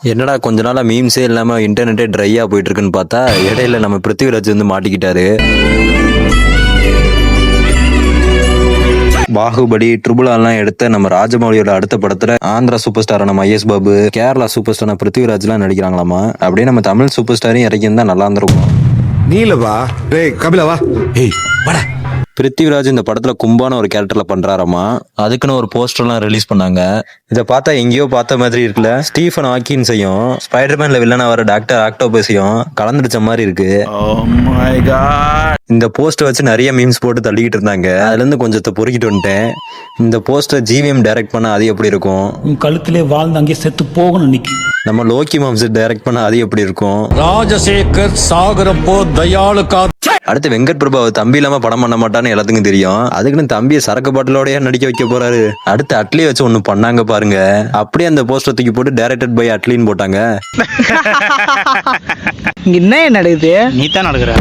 என்னடா கொஞ்ச நாளா மீம்ஸே இல்லாம இன்டர்நெட்டே ட்ரையா போயிட்டு இருக்குன்னு பார்த்தா இடையில நம்ம பிருத்திவிராஜ் வந்து மாட்டிக்கிட்டாரு. பாகுபலி ட்ரிபுலாம் எடுத்த நம்ம ராஜமௌலியோட அடுத்த படத்துல ஆந்திரா சூப்பர் ஸ்டாரான மகேஷ் பாபு, கேரளா சூப்பர் ஸ்டாரான பிருத்திவிராஜ் எல்லாம் நடிக்கிறாங்களாமா. அப்படியே நம்ம தமிழ் சூப்பர் ஸ்டாரையும் இறக்கியிருந்தா நல்லா இருந்திருக்கும். நீலவா டேய் கபிலவா ஏய் வாடா. பிருத்திவிராஜ் இந்த படத்துல கும்பான ஒரு கேரக்டர்ல பண்றாராமா. அதுக்குன்னு ஒரு போஸ்டர்லாம் ரிலீஸ் பண்ணாங்க. இதை பார்த்தா எங்கேயோ பார்த்த மாதிரி இருக்குல்ல. ஸ்டீஃபன் ஹாக்கின்ஸையும் ஸ்பைடர்மேன்ல வில்லனா வர டாக்டர் ஆக்டோபஸையும் கலந்துடுச்ச மாதிரி இருக்கு. இந்த போஸ்டர் வச்சு நிறைய மீம்ஸ் போட்டு தள்ளிக்கிட்டு இருந்தாங்க. அதுல இருந்து கொஞ்சத்தை பொறுக்கிட்டு வந்துட்டேன். இந்த போஸ்டர் ஜிவிஎம் டைரக்ட் பண்ண அது எப்படி இருக்கும்? உன் கழுத்திலே வாழ்ந்து அங்கே செத்து போகணும் நிக்கி. நம்ம லோக்கி மாம்ஸ் டைரக்ட் பண்ண அது எப்படி இருக்கும்? ராஜசேகர் சாகரப்போ தயாளுக்கா. அடுத்து வெங்கட் பிரபு தம்பி இல்லாம படம் பண்ண மாட்டான்னு எல்லாத்துக்கும் தெரியும். அதுக்குன்னு தம்பியை சரக்கு பாட்டிலோடய நடிக்க வைக்க போறாரு. அடுத்து அட்லி வச்சு ஒண்ணு பண்ணாங்க பாருங்க. அப்படியே அந்த போஸ்டர் தூக்கி போட்டு டைரக்டட் பை அட்லின்னு போட்டாங்க. என்ன நடக்குது? நீ தான் நடக்கிற.